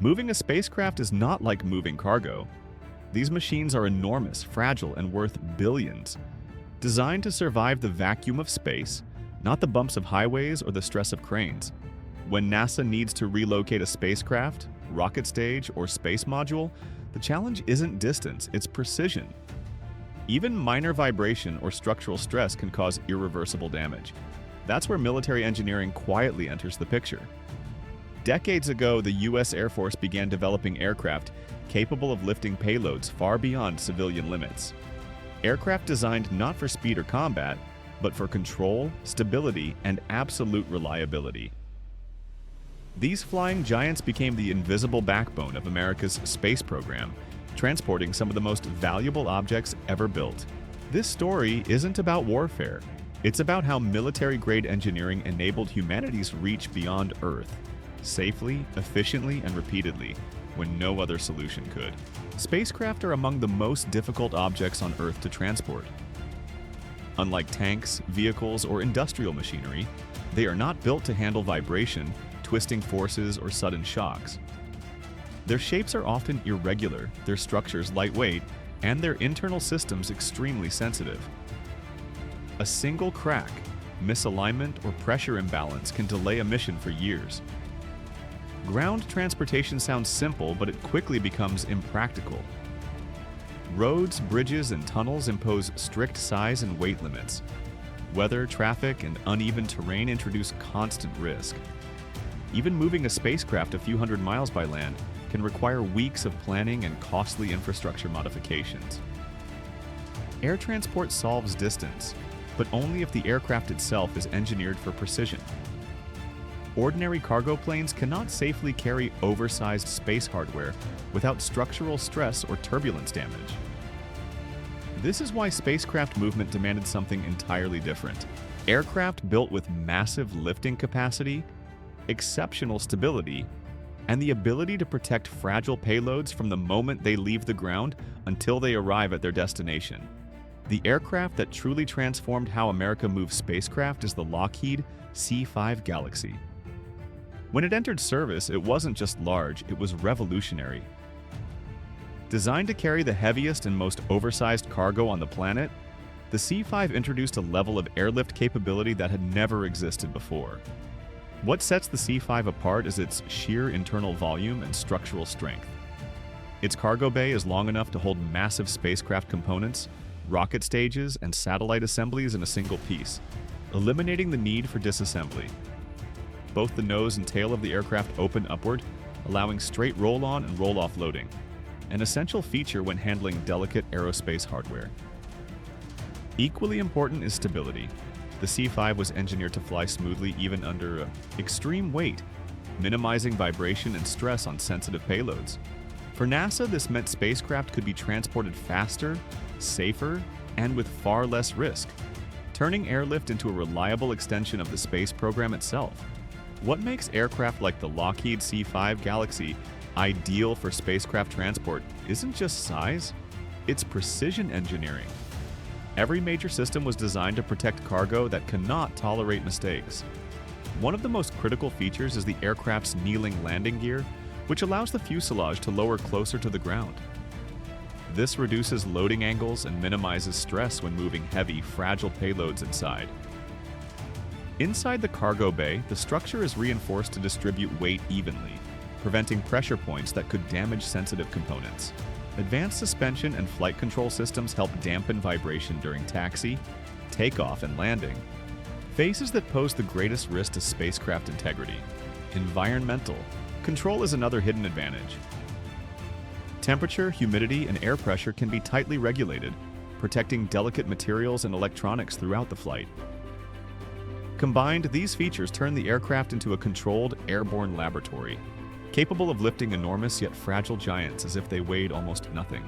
Moving a spacecraft is not like moving cargo. These machines are enormous, fragile, and worth billions. Designed to survive the vacuum of space, not the bumps of highways or the stress of cranes. When NASA needs to relocate a spacecraft, rocket stage, or space module, the challenge isn't distance, it's precision. Even minor vibration or structural stress can cause irreversible damage. That's where military engineering quietly enters the picture. Decades ago, the US Air Force began developing aircraft capable of lifting payloads far beyond civilian limits. Aircraft designed not for speed or combat, but for control, stability, and absolute reliability. These flying giants became the invisible backbone of America's space program, transporting some of the most valuable objects ever built. This story isn't about warfare. It's about how military-grade engineering enabled humanity's reach beyond Earth, safely, efficiently, and repeatedly, when no other solution could. Spacecraft are among the most difficult objects on Earth to transport. Unlike tanks, vehicles, or industrial machinery, they are not built to handle vibration, twisting forces, or sudden shocks. Their shapes are often irregular, their structures lightweight, and their internal systems extremely sensitive. A single crack, misalignment, or pressure imbalance can delay a mission for years. Ground transportation sounds simple, but it quickly becomes impractical. Roads, bridges, and tunnels impose strict size and weight limits. Weather, traffic, and uneven terrain introduce constant risk. Even moving a spacecraft a few hundred miles by land can require weeks of planning and costly infrastructure modifications. Air transport solves distance, but only if the aircraft itself is engineered for precision. Ordinary cargo planes cannot safely carry oversized space hardware without structural stress or turbulence damage. This is why spacecraft movement demanded something entirely different. Aircraft built with massive lifting capacity, exceptional stability, and the ability to protect fragile payloads from the moment they leave the ground until they arrive at their destination. The aircraft that truly transformed how America moves spacecraft is the Lockheed C-5 Galaxy. When it entered service, it wasn't just large, it was revolutionary. Designed to carry the heaviest and most oversized cargo on the planet, the C-5 introduced a level of airlift capability that had never existed before. What sets the C-5 apart is its sheer internal volume and structural strength. Its cargo bay is long enough to hold massive spacecraft components, rocket stages, and satellite assemblies in a single piece, eliminating the need for disassembly. Both the nose and tail of the aircraft open upward, allowing straight roll-on and roll-off loading, an essential feature when handling delicate aerospace hardware. Equally important is stability. The C-5 was engineered to fly smoothly even under extreme weight, minimizing vibration and stress on sensitive payloads. For NASA, this meant spacecraft could be transported faster, safer, and with far less risk, turning airlift into a reliable extension of the space program itself. What makes aircraft like the Lockheed C-5 Galaxy ideal for spacecraft transport isn't just size, it's precision engineering. Every major system was designed to protect cargo that cannot tolerate mistakes. One of the most critical features is the aircraft's kneeling landing gear, which allows the fuselage to lower closer to the ground. This reduces loading angles and minimizes stress when moving heavy, fragile payloads inside. Inside the cargo bay, the structure is reinforced to distribute weight evenly, preventing pressure points that could damage sensitive components. Advanced suspension and flight control systems help dampen vibration during taxi, takeoff, and landing. Phases that pose the greatest risk to spacecraft integrity. Environmental control is another hidden advantage. Temperature, humidity, and air pressure can be tightly regulated, protecting delicate materials and electronics throughout the flight. Combined, these features turn the aircraft into a controlled airborne laboratory, capable of lifting enormous yet fragile giants as if they weighed almost nothing.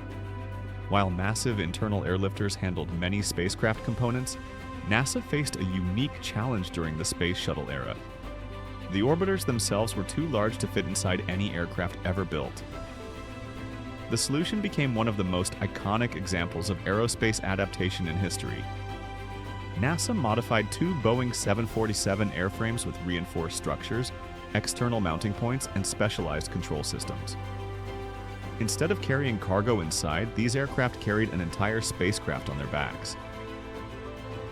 While massive internal airlifters handled many spacecraft components, NASA faced a unique challenge during the space shuttle era. The orbiters themselves were too large to fit inside any aircraft ever built. The solution became one of the most iconic examples of aerospace adaptation in history. NASA modified two Boeing 747 airframes with reinforced structures, external mounting points, and specialized control systems. Instead of carrying cargo inside, these aircraft carried an entire spacecraft on their backs.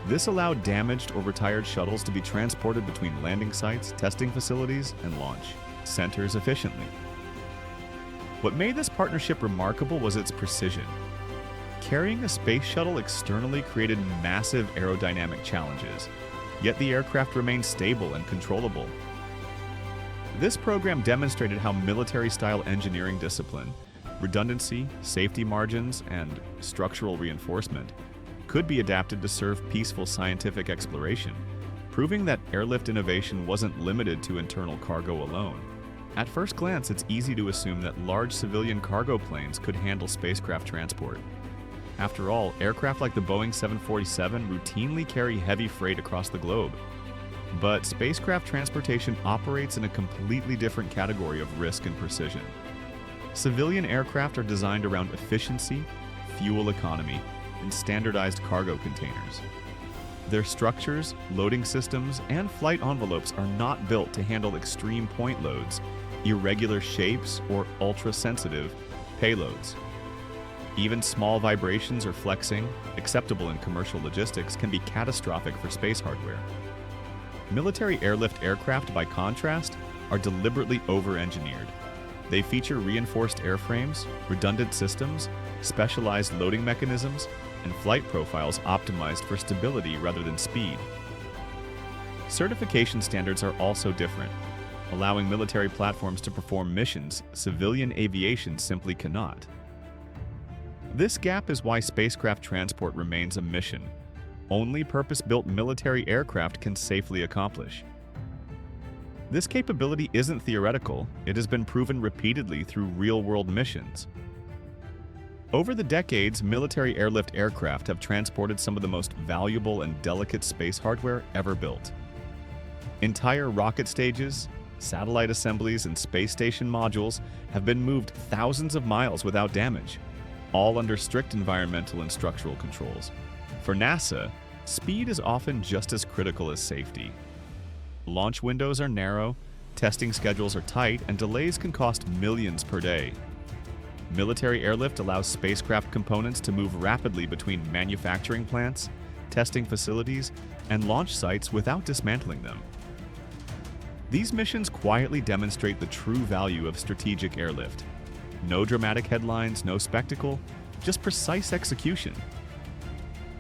This allowed damaged or retired shuttles to be transported between landing sites, testing facilities, and launch centers efficiently. What made this partnership remarkable was its precision. Carrying a space shuttle externally created massive aerodynamic challenges, yet the aircraft remained stable and controllable. This program demonstrated how military-style engineering discipline, redundancy, safety margins, and structural reinforcement could be adapted to serve peaceful scientific exploration, proving that airlift innovation wasn't limited to internal cargo alone. At first glance, it's easy to assume that large civilian cargo planes could handle spacecraft transport. After all, aircraft like the Boeing 747 routinely carry heavy freight across the globe. But spacecraft transportation operates in a completely different category of risk and precision. Civilian aircraft are designed around efficiency, fuel economy, and standardized cargo containers. Their structures, loading systems, and flight envelopes are not built to handle extreme point loads, irregular shapes, or ultra-sensitive payloads. Even small vibrations or flexing, acceptable in commercial logistics, can be catastrophic for space hardware. Military airlift aircraft, by contrast, are deliberately over-engineered. They feature reinforced airframes, redundant systems, specialized loading mechanisms, and flight profiles optimized for stability rather than speed. Certification standards are also different, allowing military platforms to perform missions civilian aviation simply cannot. This gap is why spacecraft transport remains a mission only purpose-built military aircraft can safely accomplish. This capability isn't theoretical, it has been proven repeatedly through real-world missions. Over the decades, military airlift aircraft have transported some of the most valuable and delicate space hardware ever built. Entire rocket stages, satellite assemblies, and space station modules have been moved thousands of miles without damage, all under strict environmental and structural controls. For NASA, speed is often just as critical as safety. Launch windows are narrow, testing schedules are tight, and delays can cost millions per day. Military airlift allows spacecraft components to move rapidly between manufacturing plants, testing facilities, and launch sites without dismantling them. These missions quietly demonstrate the true value of strategic airlift. No dramatic headlines, no spectacle, just precise execution.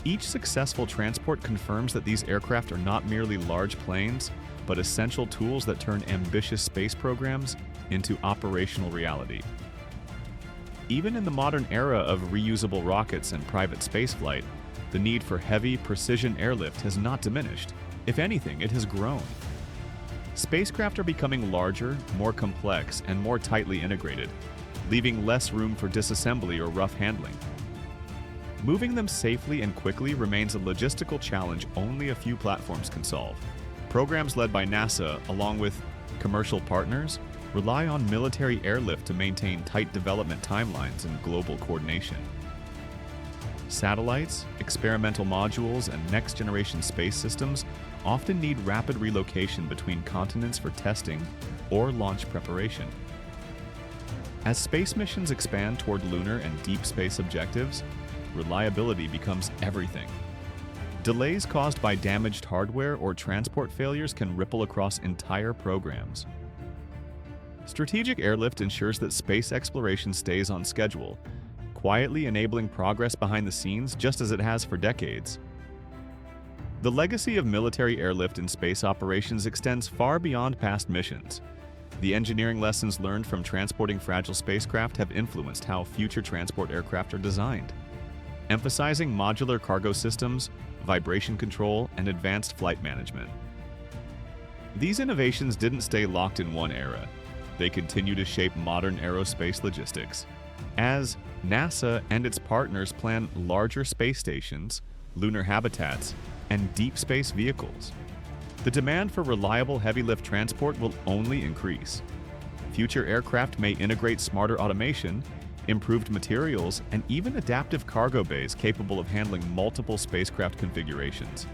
Each successful transport confirms that these aircraft are not merely large planes, but essential tools that turn ambitious space programs into operational reality. Even in the modern era of reusable rockets and private spaceflight, the need for heavy, precision airlift has not diminished. If anything, it has grown. Spacecraft are becoming larger, more complex, and more tightly integrated, leaving less room for disassembly or rough handling. Moving them safely and quickly remains a logistical challenge only a few platforms can solve. Programs led by NASA, along with commercial partners, rely on military airlift to maintain tight development timelines and global coordination. Satellites, experimental modules, and next-generation space systems often need rapid relocation between continents for testing or launch preparation. As space missions expand toward lunar and deep space objectives, reliability becomes everything. Delays caused by damaged hardware or transport failures can ripple across entire programs. Strategic airlift ensures that space exploration stays on schedule, quietly enabling progress behind the scenes just as it has for decades. The legacy of military airlift in space operations extends far beyond past missions. The engineering lessons learned from transporting fragile spacecraft have influenced how future transport aircraft are designed, emphasizing modular cargo systems, vibration control, and advanced flight management. These innovations didn't stay locked in one era. They continue to shape modern aerospace logistics. As NASA and its partners plan larger space stations, lunar habitats, and deep space vehicles, the demand for reliable heavy-lift transport will only increase. Future aircraft may integrate smarter automation, improved materials, and even adaptive cargo bays capable of handling multiple spacecraft configurations.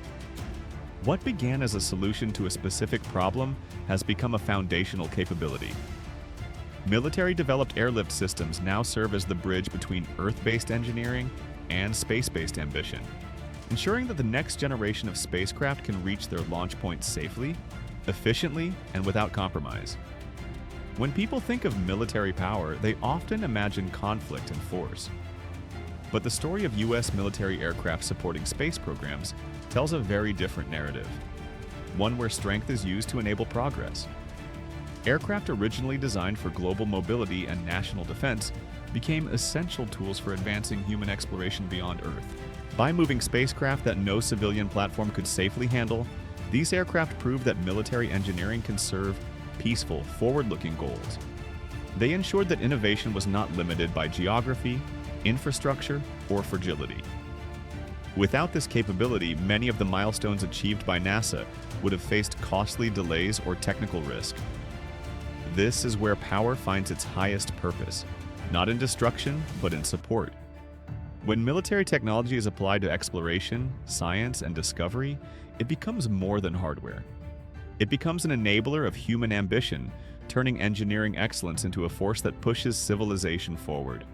What began as a solution to a specific problem has become a foundational capability. Military-developed airlift systems now serve as the bridge between Earth-based engineering and space-based ambition, ensuring that the next generation of spacecraft can reach their launch points safely, efficiently, and without compromise. When people think of military power, they often imagine conflict and force. But the story of U.S. military aircraft supporting space programs tells a very different narrative, one where strength is used to enable progress. Aircraft originally designed for global mobility and national defense became essential tools for advancing human exploration beyond Earth. By moving spacecraft that no civilian platform could safely handle, these aircraft proved that military engineering can serve peaceful, forward-looking goals. They ensured that innovation was not limited by geography, infrastructure, or fragility. Without this capability, many of the milestones achieved by NASA would have faced costly delays or technical risk. This is where power finds its highest purpose, not in destruction, but in support. When military technology is applied to exploration, science, and discovery, it becomes more than hardware. It becomes an enabler of human ambition, turning engineering excellence into a force that pushes civilization forward.